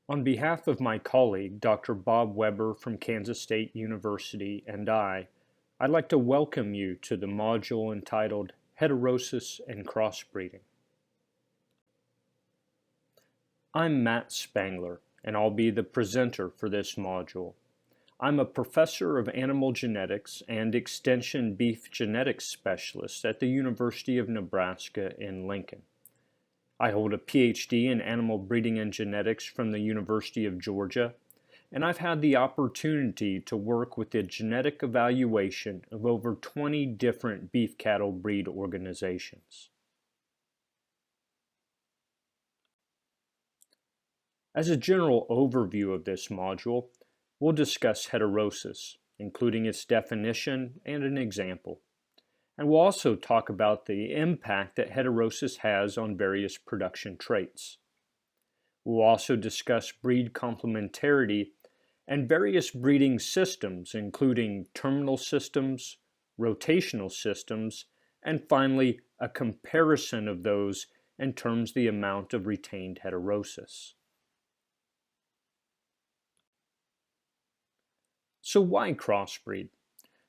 On behalf of my colleague, Dr. Bob Weber from Kansas State University, and I'd like to welcome you to the module entitled Heterosis and Crossbreeding. I'm Matt Spangler, and I'll be the presenter for this module. I'm a professor of animal genetics and extension beef genetics specialist at the University of Nebraska in Lincoln. I hold a PhD in animal breeding and genetics from the University of Georgia, and I've had the opportunity to work with the genetic evaluation of over 20 different beef cattle breed organizations. As a general overview of this module, we'll discuss heterosis, including its definition and an example. And we'll also talk about the impact that heterosis has on various production traits. We'll also discuss breed complementarity and various breeding systems, including terminal systems, rotational systems, and finally, a comparison of those in terms of the amount of retained heterosis. So why crossbreed?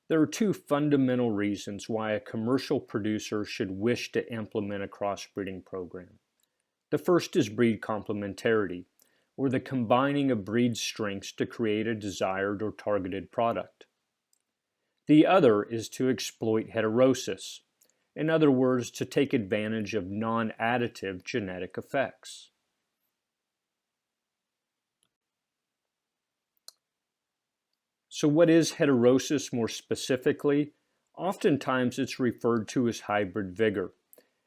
There are two fundamental reasons why a commercial producer should wish to implement a crossbreeding program. The first is breed complementarity, or the combining of breed strengths to create a desired or targeted product. The other is to exploit heterosis, in other words, to take advantage of non-additive genetic effects. So what is heterosis more specifically? Oftentimes it's referred to as hybrid vigor,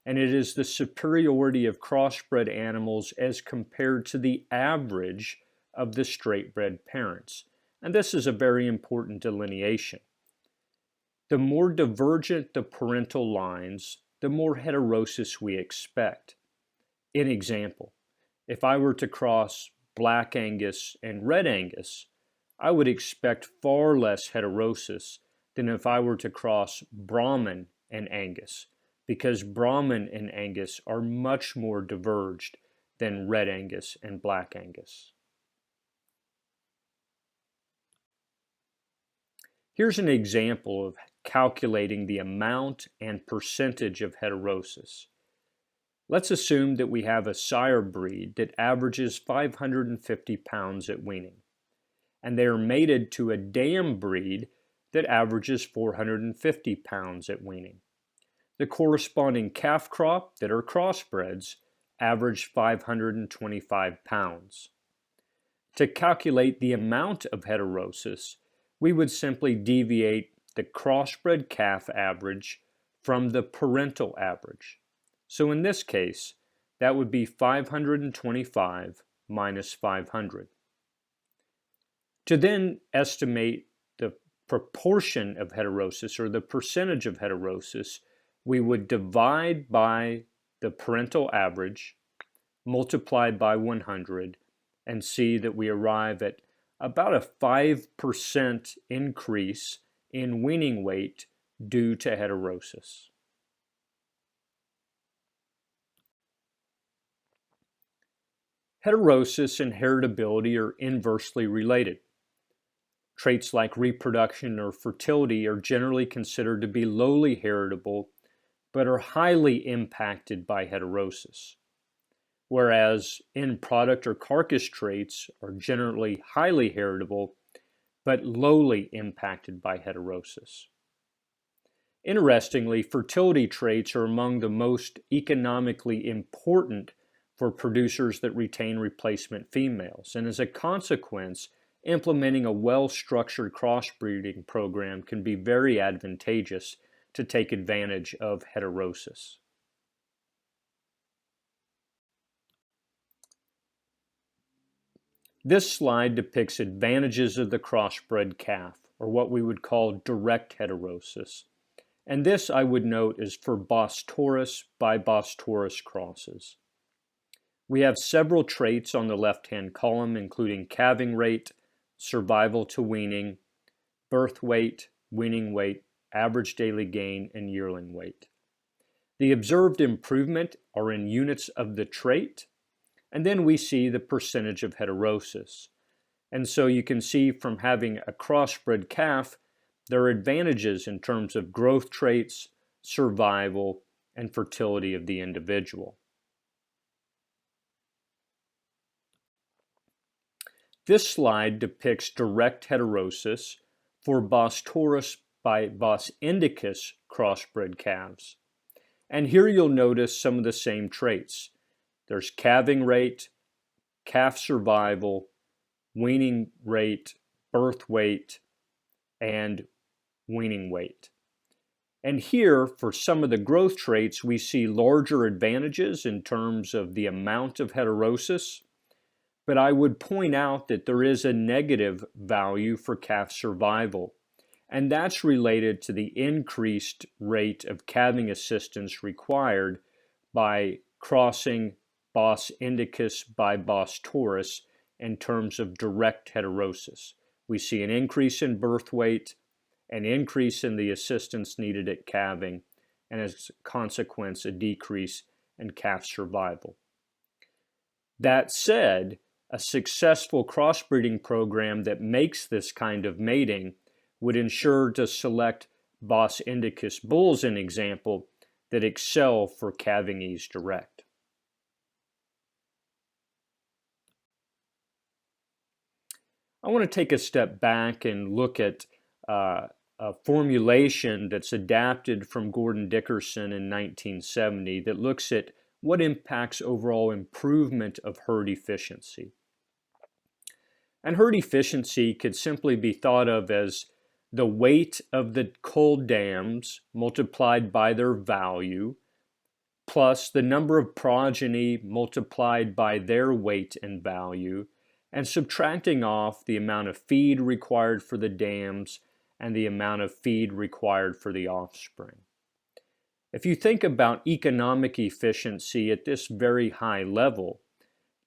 and it is the superiority of crossbred animals as compared to the average of the straight-bred parents. And this is a very important delineation. The more divergent the parental lines, the more heterosis we expect. An example, if I were to cross Black Angus and Red Angus, I would expect far less heterosis than if I were to cross Brahman and Angus, because Brahman and Angus are much more diverged than Red Angus and Black Angus. Here's an example of calculating the amount and percentage of heterosis. Let's assume that we have a sire breed that averages 550 pounds at weaning, and they are mated to a dam breed that averages 450 pounds at weaning. The corresponding calf crop that are crossbreds average 525 pounds. To calculate the amount of heterosis, we would simply deviate the crossbred calf average from the parental average. So in this case, that would be 525 minus 500. To then estimate the proportion of heterosis or the percentage of heterosis, we would divide by the parental average, multiplied by 100, and see that we arrive at about a 5% increase in weaning weight due to heterosis. Heterosis and heritability are inversely related. Traits like reproduction or fertility are generally considered to be lowly heritable, but are highly impacted by heterosis, whereas end product or carcass traits are generally highly heritable, but lowly impacted by heterosis. Interestingly, fertility traits are among the most economically important for producers that retain replacement females, and as a consequence, implementing a well-structured crossbreeding program can be very advantageous to take advantage of heterosis. This slide depicts advantages of the crossbred calf, or what we would call direct heterosis. And this, I would note, is for Bos taurus by Bos taurus crosses. We have several traits on the left-hand column, including calving rate, survival to weaning, birth weight, weaning weight, average daily gain, and yearling weight. The observed improvement are in units of the trait, And then we see the percentage of heterosis. And so you can see from having a crossbred calf, there are advantages in terms of growth traits, survival, and fertility of the individual. This slide depicts direct heterosis for Bos taurus by Bos indicus crossbred calves. And here you'll notice some of the same traits. There's calving rate, calf survival, weaning rate, birth weight, and weaning weight. And here, for some of the growth traits, we see larger advantages in terms of the amount of heterosis, but I would point out that there is a negative value for calf survival, and that's related to the increased rate of calving assistance required by crossing Bos indicus by Bos taurus in terms of direct heterosis. We see an increase in birth weight, an increase in the assistance needed at calving, and as a consequence, a decrease in calf survival. That said, a successful crossbreeding program that makes this kind of mating would ensure to select Bos indicus bulls, an example, that excel for calving ease direct. I want to take a step back and look at a formulation that's adapted from Gordon Dickerson in 1970 that looks at what impacts overall improvement of herd efficiency. And herd efficiency could simply be thought of as the weight of the cull dams multiplied by their value, plus the number of progeny multiplied by their weight and value, and subtracting off the amount of feed required for the dams and the amount of feed required for the offspring. If you think about economic efficiency at this very high level,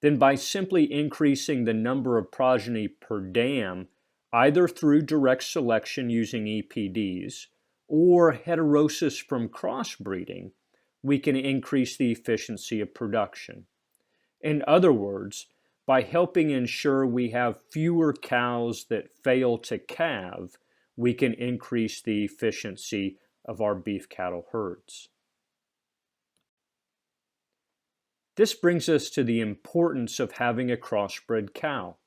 then by simply increasing the number of progeny per dam, either through direct selection using EPDs or heterosis from crossbreeding, we can increase the efficiency of production. In other words, by helping ensure we have fewer cows that fail to calve, we can increase the efficiency of our beef cattle herds. This brings us to the importance of having a crossbred cow.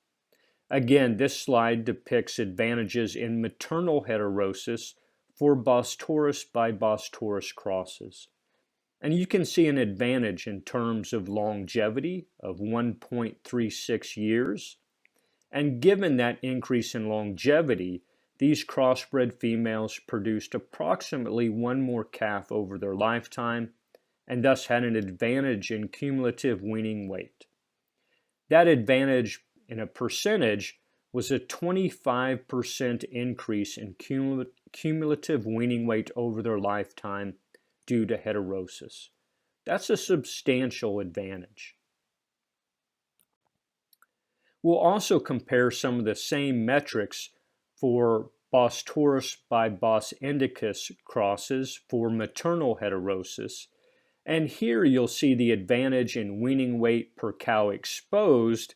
Again, this slide depicts advantages in maternal heterosis for Bos taurus by Bos taurus crosses. And you can see an advantage in terms of longevity of 1.36 years. And given that increase in longevity, these crossbred females produced approximately one more calf over their lifetime, and thus had an advantage in cumulative weaning weight. That advantage in a percentage was a 25% increase in cumulative weaning weight over their lifetime due to heterosis. That's a substantial advantage. We'll also compare some of the same metrics for Bos taurus by Bos indicus crosses for maternal heterosis. And here you'll see the advantage in weaning weight per cow exposed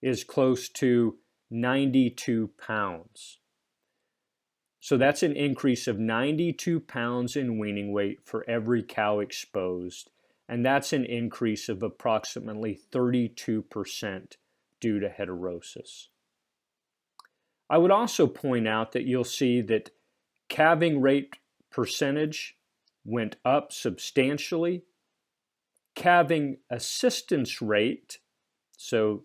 is close to 92 pounds. So that's an increase of 92 pounds in weaning weight for every cow exposed, and that's an increase of approximately 32% due to heterosis. I would also point out that you'll see that calving rate percentage went up substantially. Calving assistance rate, so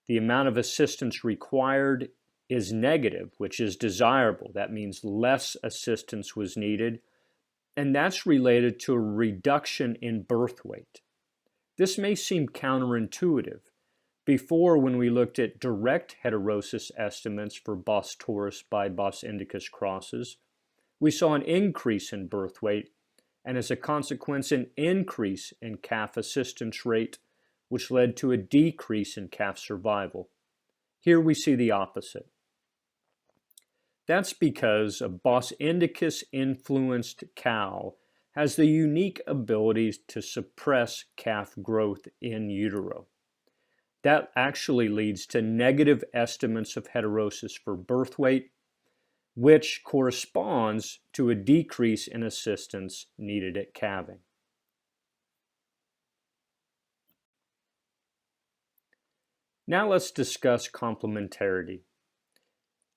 the amount of assistance required, is negative, which is desirable. That means less assistance was needed, and that's related to a reduction in birth weight. This may seem counterintuitive. Before, when we looked at direct heterosis estimates for Bos taurus by Bos indicus crosses, we saw an increase in birth weight, and as a consequence, an increase in calf assistance rate, which led to a decrease in calf survival. Here we see the opposite. That's because a Bos indicus influenced cow has the unique ability to suppress calf growth in utero. that actually leads to negative estimates of heterosis for birth weight, which corresponds to a decrease in assistance needed at calving. Now let's discuss complementarity.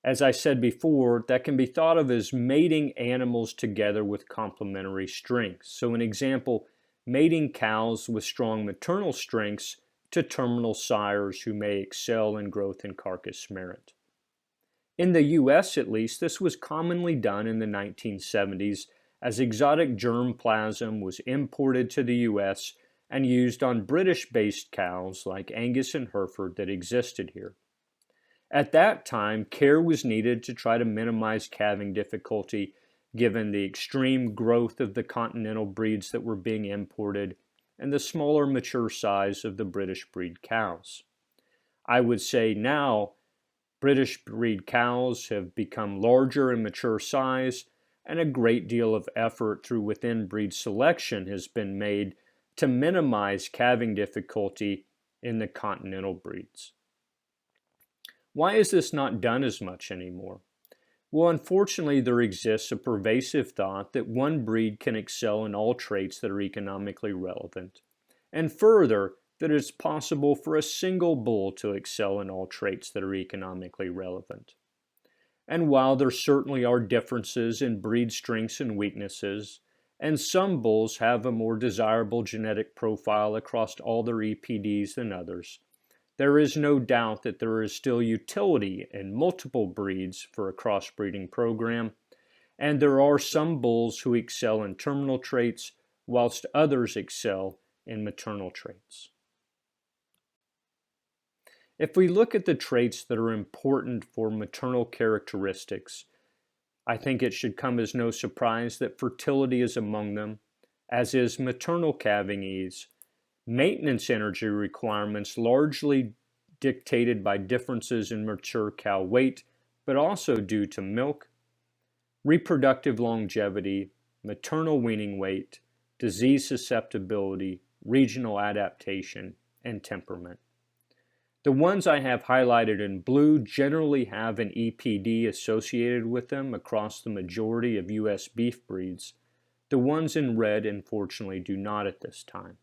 As I said before, that can be thought of as mating animals together with complementary strengths. So an example, mating cows with strong maternal strengths to terminal sires who may excel in growth and carcass merit. In the US at least, this was commonly done in the 1970s as exotic germplasm was imported to the US and used on British-based cows like Angus and Hereford that existed here. At that time, care was needed to try to minimize calving difficulty given the extreme growth of the continental breeds that were being imported and the smaller mature size of the British breed cows. I would say now British breed cows have become larger in mature size, and a great deal of effort through within breed selection has been made to minimize calving difficulty in the continental breeds. Why is this not done as much anymore? Well, unfortunately, there exists a pervasive thought that one breed can excel in all traits that are economically relevant, and further, that it's possible for a single bull to excel in all traits that are economically relevant. And while there certainly are differences in breed strengths and weaknesses, and some bulls have a more desirable genetic profile across all their EPDs than others, there is no doubt that there is still utility in multiple breeds for a crossbreeding program, and there are some bulls who excel in terminal traits whilst others excel in maternal traits. If we look at the traits that are important for maternal characteristics, I think it should come as no surprise that fertility is among them, as is maternal calving ease, maintenance energy requirements largely dictated by differences in mature cow weight, but also due to milk, reproductive longevity, maternal weaning weight, disease susceptibility, regional adaptation, and temperament. The ones I have highlighted in blue generally have an EPD associated with them across the majority of U.S. beef breeds. The ones in red, unfortunately, do not at this time.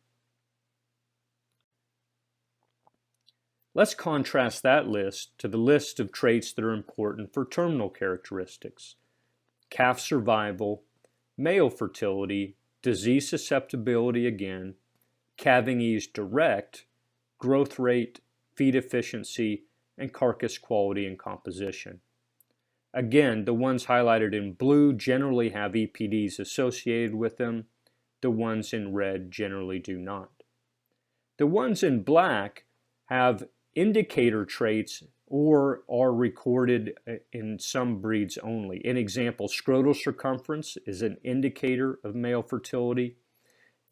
Let's contrast that list to the list of traits that are important for terminal characteristics: calf survival, male fertility, disease susceptibility again, calving ease direct, growth rate, feed efficiency, and carcass quality and composition. Again, the ones highlighted in blue generally have EPDs associated with them. The ones in red generally do not. The ones in black have indicator traits or are recorded in some breeds only. An example, scrotal circumference is an indicator of male fertility.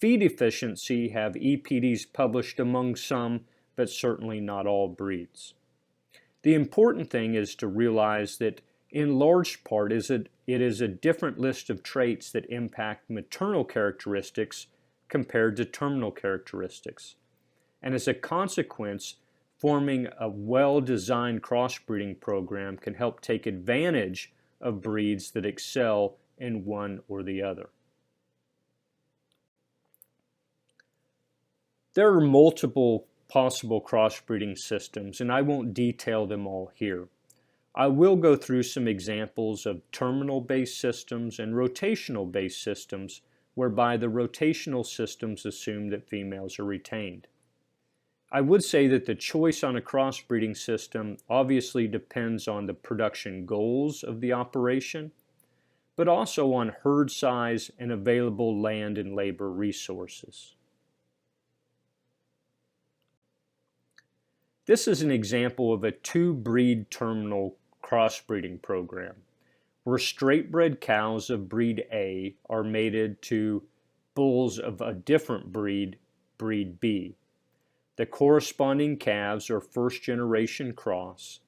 Feed efficiency have EPDs published among some, but certainly not all breeds. The important thing is to realize that in large part it is a different list of traits that impact maternal characteristics compared to terminal characteristics. And as a consequence, forming a well-designed crossbreeding program can help take advantage of breeds that excel in one or the other. There are multiple possible crossbreeding systems, and I won't detail them all here. I will go through some examples of terminal-based systems and rotational-based systems, whereby the rotational systems assume that females are retained. I would say that the choice on a crossbreeding system obviously depends on the production goals of the operation, but also on herd size and available land and labor resources. This is an example of a two-breed terminal crossbreeding program, where straight-bred cows of breed A are mated to bulls of a different breed, breed B. The corresponding calves are first-generation cross,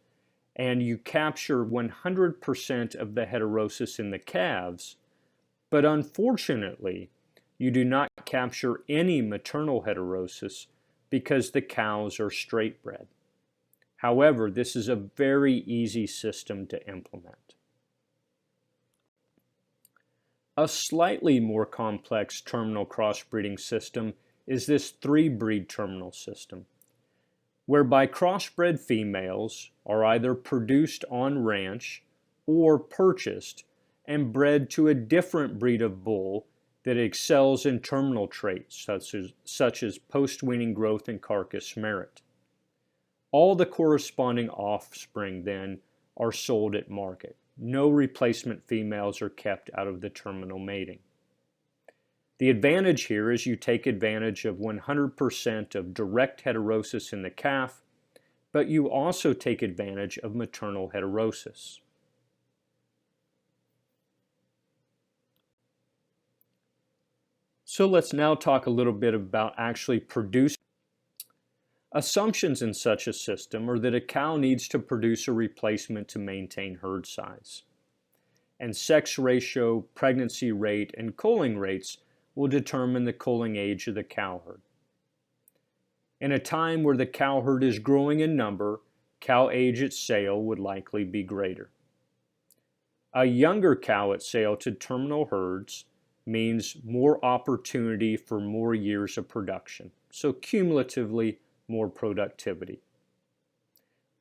and you capture 100% of the heterosis in the calves, but unfortunately, you do not capture any maternal heterosis because the cows are straight bred. However, this is a very easy system to implement. A slightly more complex terminal crossbreeding system is this 3-breed terminal system, whereby crossbred females are either produced on ranch or purchased and bred to a different breed of bull that excels in terminal traits such as post-weaning growth and carcass merit. All the corresponding offspring then are sold at market. No replacement females are kept out of the terminal mating. The advantage here is you take advantage of 100% of direct heterosis in the calf, but you also take advantage of maternal heterosis. So let's now talk a little bit about actually producing. Assumptions in such a system are that a cow needs to produce a replacement to maintain herd size. And sex ratio, pregnancy rate, and culling rates will determine the culling age of the cow herd. In a time where the cow herd is growing in number, cow age at sale would likely be greater. A younger cow at sale to terminal herds means more opportunity for more years of production, so cumulatively more productivity.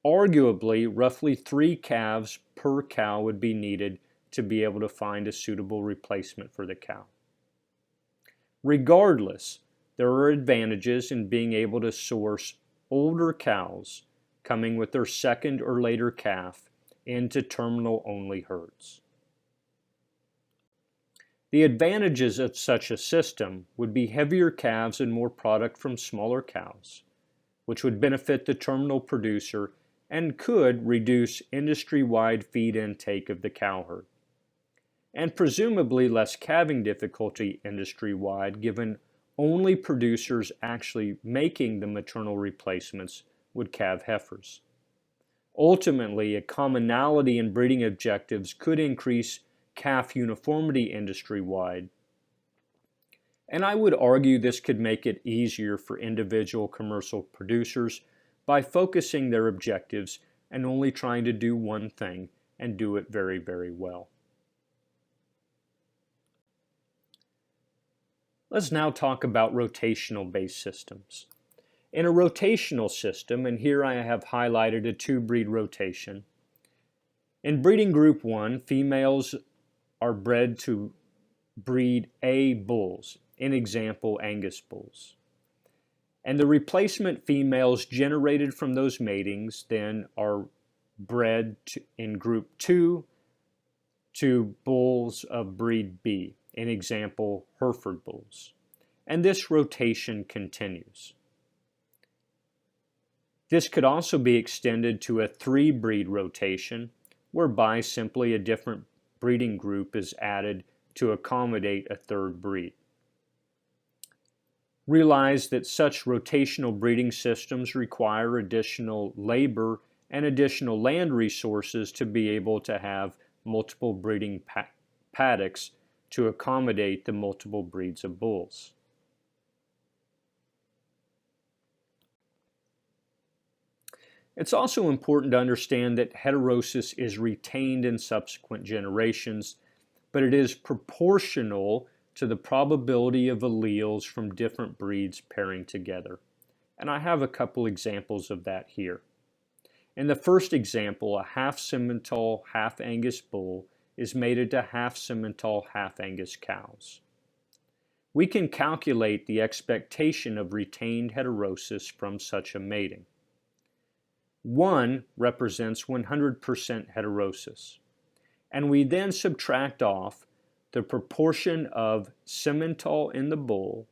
Arguably, roughly 3 calves per cow would be needed to be able to find a suitable replacement for the cow. Regardless, there are advantages in being able to source older cows coming with their second or later calf into terminal-only herds. The advantages of such a system would be heavier calves and more product from smaller cows, which would benefit the terminal producer and could reduce industry-wide feed intake of the cow herd, and presumably less calving difficulty industry-wide, given only producers actually making the maternal replacements would calve heifers. Ultimately, a commonality in breeding objectives could increase calf uniformity industry-wide, and I would argue this could make it easier for individual commercial producers by focusing their objectives and only trying to do one thing and do it very, very well. Let's now talk about rotational-based systems. In a rotational system, and here I have highlighted a 2-breed rotation, in breeding group 1, females are bred to breed A bulls, in example Angus bulls. And the replacement females generated from those matings then are bred in group 2 to bulls of breed B, in example Hereford bulls. And this rotation continues. This could also be extended to a 3-breed rotation, whereby simply a different breeding group is added to accommodate a 3rd breed. Realize that such rotational breeding systems require additional labor and additional land resources to be able to have multiple breeding paddocks to accommodate the multiple breeds of bulls. It's also important to understand that heterosis is retained in subsequent generations, but it is proportional to the probability of alleles from different breeds pairing together. And I have a couple examples of that here. In the first example, a half Simmental, half Angus bull is mated to half Simmental, half Angus cows. We can calculate the expectation of retained heterosis from such a mating. 1 represents 100% heterosis, and we then subtract off the proportion of Simmental in the bull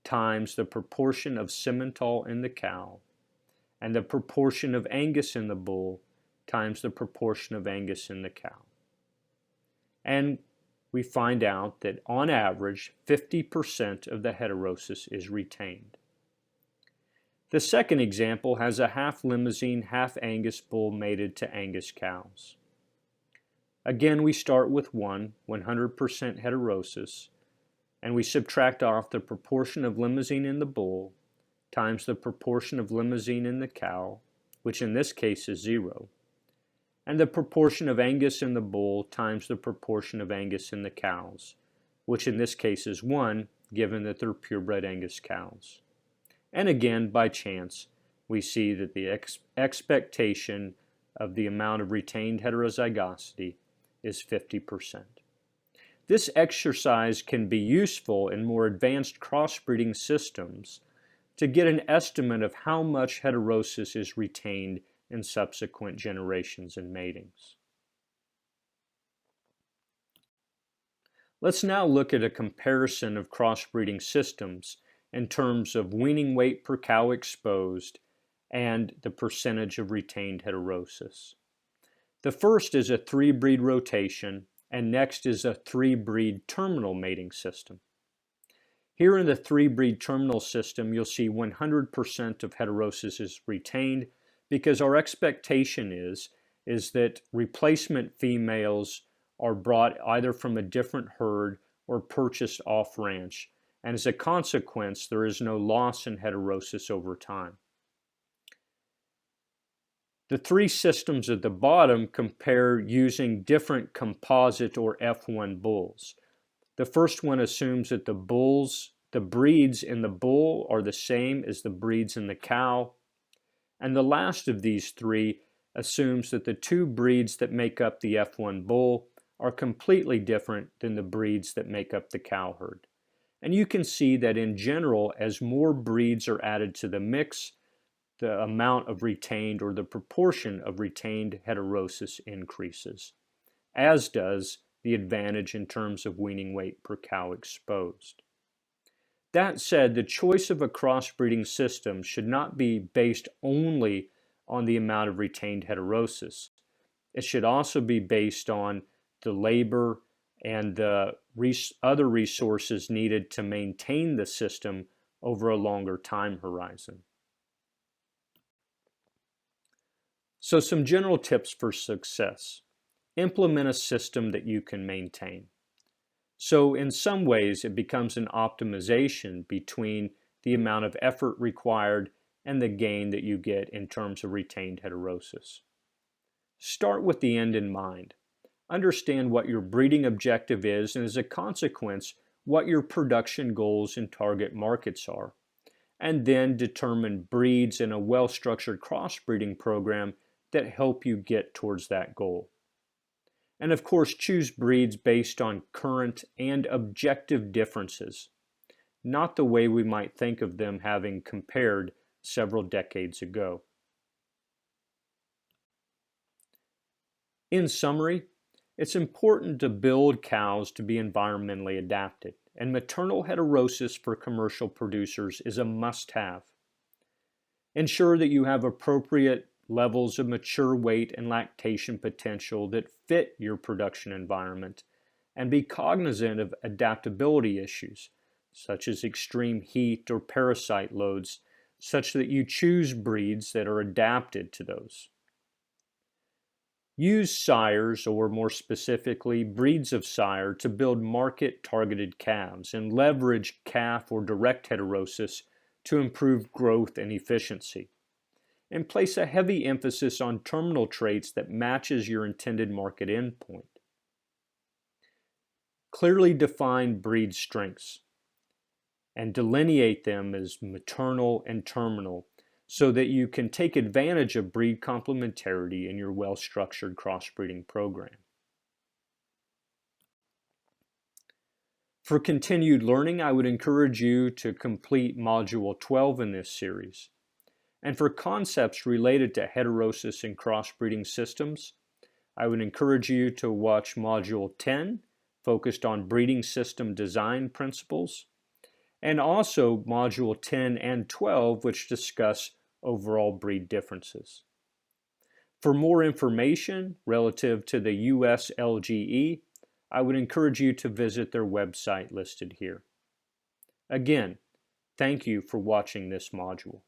times the proportion of Simmental in the cow, and the proportion of Angus in the bull times the proportion of Angus in the cow. And we find out that on average 50% of the heterosis is retained. The second example has a half Limousin, half Angus bull mated to Angus cows. Again, we start with 100% heterosis, and we subtract off the proportion of Limousin in the bull times the proportion of limousine in the cow, which in this case is 0, and the proportion of Angus in the bull times the proportion of Angus in the cows, which in this case is 1, given that they're purebred Angus cows. And again, by chance, we see that the expectation of the amount of retained heterozygosity is 50%. This exercise can be useful in more advanced crossbreeding systems to get an estimate of how much heterosis is retained in subsequent generations and matings. Let's now look at a comparison of crossbreeding systems in terms of weaning weight per cow exposed and the percentage of retained heterosis. The first is a 3-breed rotation, and next is a 3-breed terminal mating system. Here in the 3-breed terminal system, you'll see 100% of heterosis is retained because our expectation is that replacement females are brought either from a different herd or purchased off ranch, and as a consequence, there is no loss in heterosis over time. The 3 systems at the bottom compare using different composite or F1 bulls. The first one assumes that the breeds in the bull are the same as the breeds in the cow, and the last of these 3 assumes that the 2 breeds that make up the F1 bull are completely different than the breeds that make up the cow herd. And you can see that in general, as more breeds are added to the mix, the amount of retained or the proportion of retained heterosis increases, as does the advantage in terms of weaning weight per cow exposed. That said, the choice of a crossbreeding system should not be based only on the amount of retained heterosis. It should also be based on the labor and the other resources needed to maintain the system over a longer time horizon. So some general tips for success. Implement a system that you can maintain. So in some ways, it becomes an optimization between the amount of effort required and the gain that you get in terms of retained heterosis. Start with the end in mind. Understand what your breeding objective is, and as a consequence, what your production goals and target markets are. And then determine breeds in a well-structured crossbreeding program that help you get towards that goal. And of course, choose breeds based on current and objective differences, not the way we might think of them having compared several decades ago. In summary, it's important to build cows to be environmentally adapted, and maternal heterosis for commercial producers is a must-have. Ensure that you have appropriate levels of mature weight and lactation potential that fit your production environment, and be cognizant of adaptability issues, such as extreme heat or parasite loads, such that you choose breeds that are adapted to those. Use sires, or more specifically, breeds of sire, to build market-targeted calves and leverage calf or direct heterosis to improve growth and efficiency. And place a heavy emphasis on terminal traits that matches your intended market endpoint. Clearly define breed strengths and delineate them as maternal and terminal so that you can take advantage of breed complementarity in your well-structured crossbreeding program. For continued learning, I would encourage you to complete Module 12 in this series. And for concepts related to heterosis in crossbreeding systems, I would encourage you to watch Module 10, focused on breeding system design principles, and also Module 10 and 12, which discuss overall breed differences. For more information relative to the USLGE, I would encourage you to visit their website listed here. Again, thank you for watching this module.